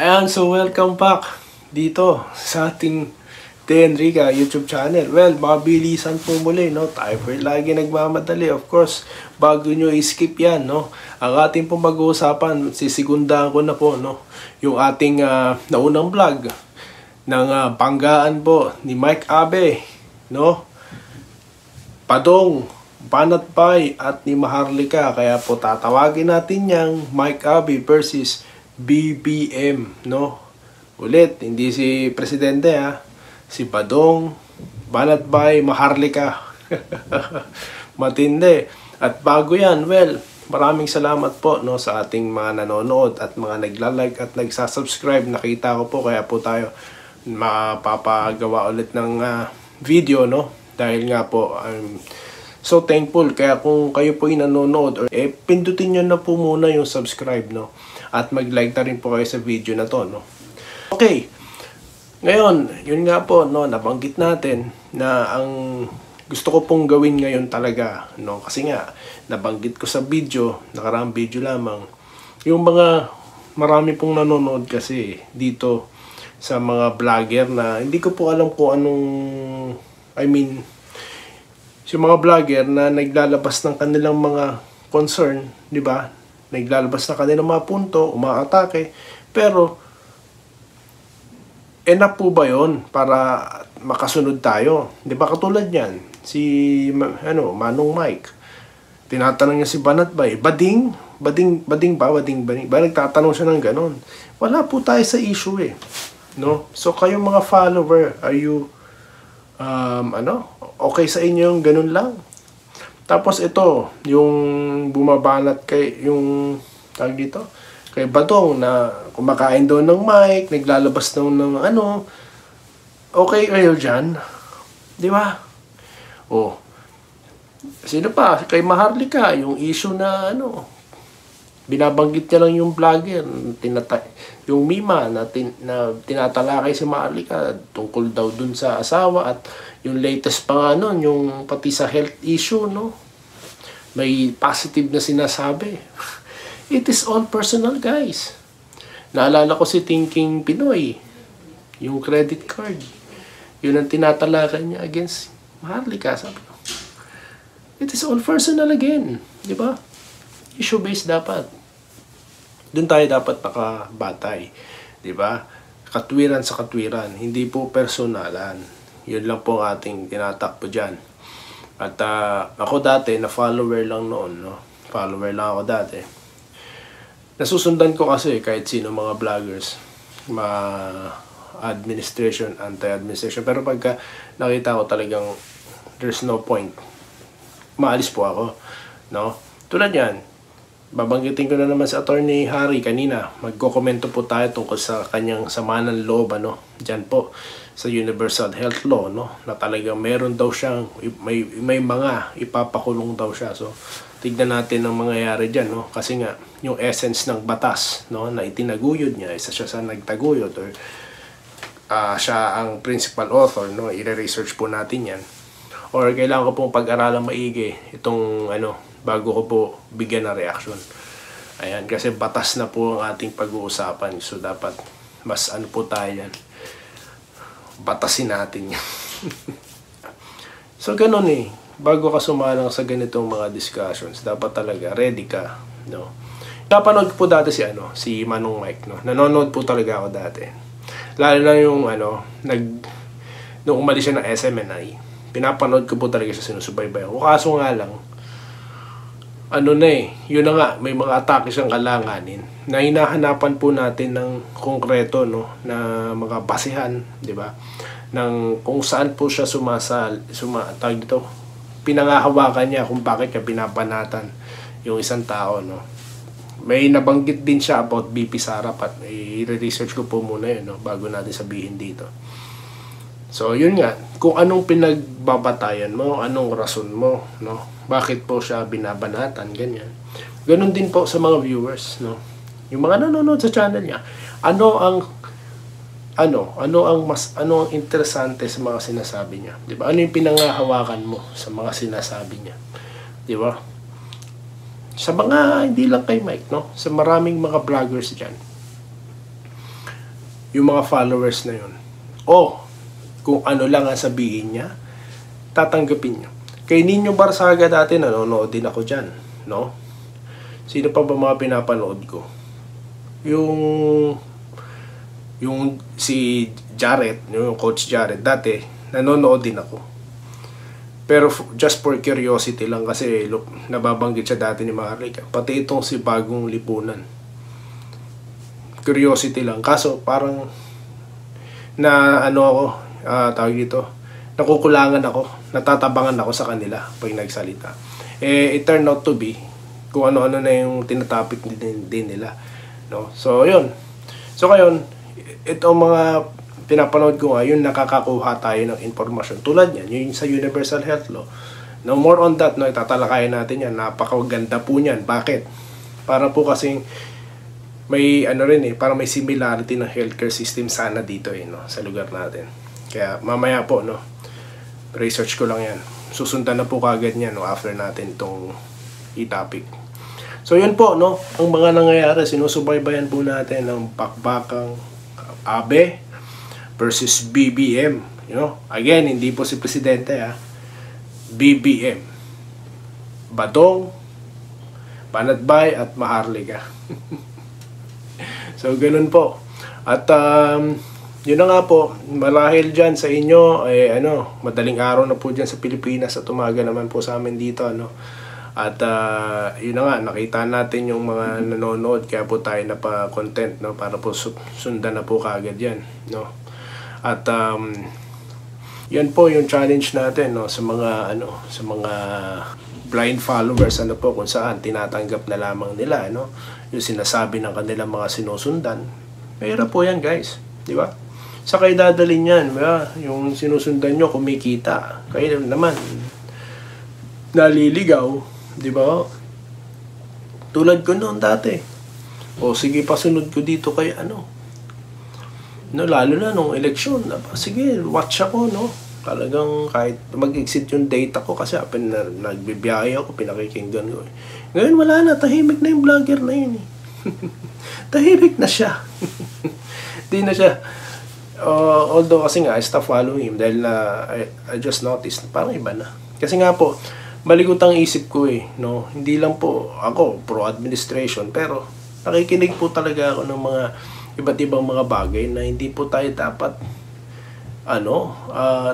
Ayan, so welcome back dito sa ating Enrica YouTube channel. Well, mabilisan po muli, no? Tayo po lagi nagmamadali. Of course, bago nyo i-skip yan, no? Ang ating pong mag-uusapan, sisigundaan ko na po, no? Yung ating naunang vlog ng banggaan po ni Mike Abe, no? Padong, Banat-Bay at ni Maharlika. Kaya po tatawagin natin yang Mike Abe versus BBM, no? Ulit, hindi si Presidente si Badong, Banat-Bay, Maharlika. Matindi. At bago yan, well, maraming salamat po, no, sa ating mga nanonood at mga nagla-like at nagsasubscribe. Nakita ko po, kaya po tayo mapapagawa ulit ng video, no? Dahil nga po, I'm so thankful. Kaya kung kayo po yung nanonood, pindutin nyo na po muna yung subscribe, no? At mag-like na rin po kayo sa video na to, no? Okay. Ngayon, yun nga po, no, nabanggit natin na ang gusto ko pong gawin ngayon talaga, no? Kasi nga, nabanggit ko sa video, nakaraang video lamang, yung mga marami pong nanonood kasi dito sa mga vlogger na hindi ko po alam kung anong, yung mga vlogger na naglalabas ng kanilang mga concern, di ba? Naglalabas ng kanilang mga punto, umaatake, pero enough po ba yun para makasunod tayo? Di ba katulad yan, si Manong Mike, tinatanong niya si Banat-Bay, bading ba? Nagtatanong siya ng ganon. Wala po tayo sa issue no? So kayong mga follower, are you okay sa inyo yung ganun lang? Tapos ito, yung bumabanat kay yung tawag dito, kay Badong na kumakain daw ng mic, naglalabas daw ng okay kayo dyan? Di ba? Oh. Sino pa? Kay Maharlika, yung issue na binabanggit niya lang yung vlogger, yung Mima na tinatalakay si Maharlika tungkol daw dun sa asawa, at yung latest pa nga nun, yung pati sa health issue, no? May positive na sinasabi. It is all personal, guys. Naalala ko si Thinking Pinoy, yung credit card. Yun ang tinatalakay niya against Maharlika. Sabi ko, it is all personal again. Di ba? Issue-based dapat. Doon tayo dapat nakabatay. Di ba? Katwiran sa katwiran. Hindi po personalan. Yun lang po ang ating tinatakbo dyan. At ako dati, na follower lang noon. No? Follower lang ako dati. Nasusundan ko kasi kahit sino mga vloggers, administration, anti-administration. Pero pagka nakita ko talagang there's no point, maalis po ako. No? Tulad yan, babanggitin ko na naman si Attorney Harry kanina. Magkokomento po tayo tungkol sa kanyang sama ng loob, dyan po sa Universal Health Law, no? Na talagang meron daw siyang, may mga ipapakulong daw siya. So, tignan natin ang mangyayari dyan, no? Kasi nga, yung essence ng batas, no, na itinaguyod niya, isa siya sa nagtaguyod, or siya ang principal author, no? I-research po natin yan. Or kailangan ko pong pag-aralan maigi itong, bago ko po bigyan ng reaction. Ayan, kasi batas na po ang ating pag-uusapan. So, dapat mas po tayo yan. Batasin natin yan. So, ganun bago ka sumalang sa ganitong mga discussions, dapat talaga ready ka, no? Napanood po dati si Manong Mike, no? Nanonood po talaga ako dati. Lalo na yung nung umalis siya ng SMNI, pinapanood ko po talaga siya, sinusubaybayan ko. Kaso nga lang, yun na nga, may mga atake siyang kalanganin na hinahanapan po natin ng konkreto, no, na mga basihan, di ba, ng kung saan po siya tawag dito, pinangahawakan niya kung bakit niya pinapanatan yung isang tao, no. May nabanggit din siya about BP Sara, at i-research ko po muna yun, no, bago natin sabihin dito. So, yun nga, kung anong pinagbabatayan mo, anong rason mo, no? Bakit po siya binabanatan, ganyan. Ganun din po sa mga viewers, no? Yung mga nanonood sa channel niya, ano ang interesante sa mga sinasabi niya, 'di ba? Ano yung pinangahawakan mo sa mga sinasabi niya, 'di ba? Sa mga, hindi lang kay Mike, no? Sa maraming mga vloggers diyan. yung mga followers na yun. O, kung ano lang ang sabihin niya, tatanggapin niyo. Kay Nino Barsaga dati, nanonood din ako dyan, no? Sino pa ba mga pinapanood ko? Yung si Jared, yung Coach Jared, dati, nanonood din ako. Pero just for curiosity lang kasi nababanggit siya dati ni Maharlika. Pati itong si Bagong Lipunan. Curiosity lang. Kaso parang tawag dito, nakukulangan ako, natatabangan ako sa kanila pag nagsalita. It turned out to be kung ano-ano na yung tinatopic din nila, no? So yun. So ngayon, itong mga pinapanood ko nga, yun nakakakuha tayo ng informasyon. Tulad yan, yung sa Universal Health Law. No more on that, no, itatalakayan natin yan. Napakaganda po niyan. Bakit? Para po kasing may parang may similarity ng healthcare system sana dito no, sa lugar natin. Kaya mamaya po, no, research ko lang yan. Susundan na po kagad niyan, no, after natin itong i-topic. So yun po, no, ang mga nangyayari, sinusubaybayan po natin ng bakbakang Abe versus BBM. You know, again, hindi po si Presidente, BBM. Badong, Banatbay at Maharlika. So, ganun po. At, yun na nga po, marahil dyan sa inyo, madaling araw na po dyan sa Pilipinas at umaga naman po sa amin dito, At, yun na nga, nakita natin yung mga nanonood, kaya po tayo napa-content, no, para po sundan na po kaagad yan, no. At, yan po yung challenge natin, no, sa mga, sa mga blind followers, po, kung saan tinatanggap na lamang nila, yung sinasabi ng kanilang mga sinusundan. Mahirap po yan, guys. Di ba? Sa kayo dadalhin yan, diba? Yung sinusundan nyo, kumikita. Kayo naman, naliligaw. Di ba? Tulad ko noon dati. O sige, pasunod ko dito kay lalo na nung eleksyon. Sige, watch ako, no? Talagang kahit mag-exit yung data ko kasi nagbibiyahe ako, pinakikinggan ko. Ngayon wala na, tahimik na yung vlogger na yun. Tahimik na siya. Di na siya. Although kasi nga, I stopped following him dahil I just noticed, parang iba na. Kasi nga po, maligot ang isip ko no? Hindi lang po ako pro-administration, pero nakikinig po talaga ako ng mga iba't ibang mga bagay na hindi po tayo dapat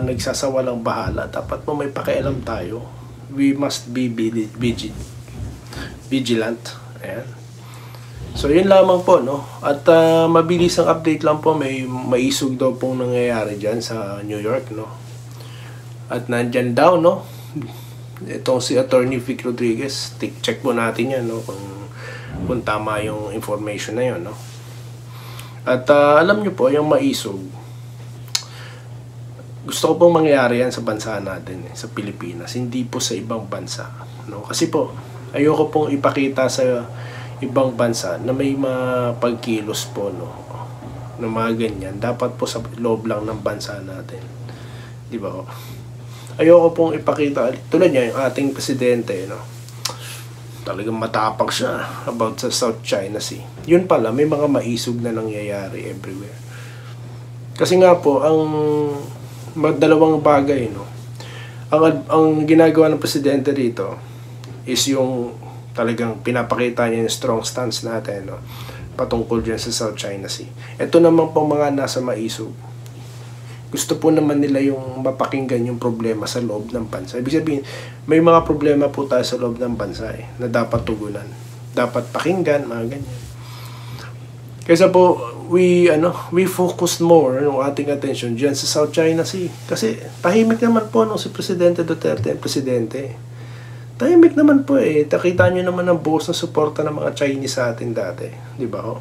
nagsasawalang bahala. Dapat po may pakialam tayo. We must be vigilant. Ayan. So yun lamang po, no? At mabilis ang update lang po, may maisog daw pong nangyayari dyan sa New York, no? At nandyan daw, no? Itong si Attorney Vic Rodriguez, check po natin yan, no? Kung tama yung information na yun, no? At alam nyo po, yung maisog, gusto ko pong mangyari yan sa bansa natin, sa Pilipinas, hindi po sa ibang bansa, no? Kasi po, ayoko pong ipakita sa ibang bansa na may mapagkilos po, no, na mga ganyan. Dapat po sa loob lang ng bansa natin, di ba? Ayoko pong ipakita, tulad niya yung ating presidente, no, talagang matapang siya about sa South China Sea. Yun pala, may mga maisog na nangyayari everywhere. Kasi nga po, ang dalawang bagay, no, ang ginagawa ng presidente rito is yung talagang pinapakita niya yung strong stance natin, no, patungkol dyan sa South China Sea. Ito naman po mga nasa maisog, gusto po naman nila yung mapakinggan yung problema sa loob ng bansa. Ibig sabihin, may mga problema po tayo sa loob ng bansa na dapat tugunan, dapat pakinggan, mga ganyan. Kaysa po we focus more ng ating attention diyan sa South China Sea. Kasi tahimik naman po nung si Presidente Duterte ang presidente. Tahimik naman po Nakita nyo naman ang buhos na suporta ng mga Chinese sa atin dati. Di ba ho?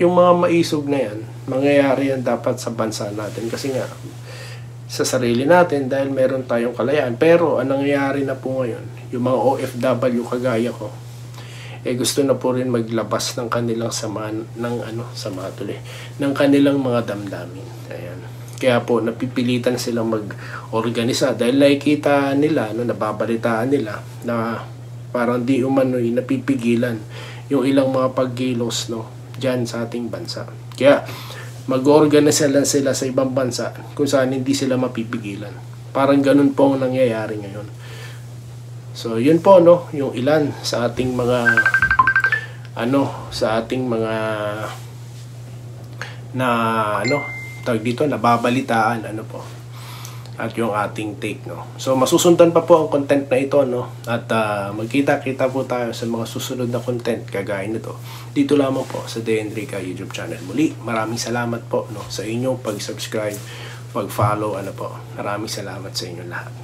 Yung mga maisog na yan, mangyayari yan dapat sa bansa natin. Kasi nga, sa sarili natin dahil meron tayong kalayaan. Pero ang nangyayari na po ngayon, yung mga OFW kagaya ko, gusto na po rin maglabas ng kanilang ng kanilang mga damdamin. Ayan. Kaya po napipilitan silang mag-organisa dahil nakikita nila, nababalitaan nila na parang di umano'y napipigilan yung ilang mga pagkilos, no, dyan sa ating bansa. Kaya mag-organize sila sa ibang bansa kung saan hindi sila mapipigilan. Parang ganun po ang nangyayari ngayon. So, yun po, no, yung ilan sa ating mga tawag dito, nababalitaan, at yung ating take, no. So, masusundan pa po ang content na ito, no, at magkita-kita po tayo sa mga susunod na content kagaya nito. Dito lamang po sa The Enrica YouTube channel. Muli, maraming salamat po, no, sa inyong pag-subscribe, pag-follow, po. Maraming salamat sa inyo lahat.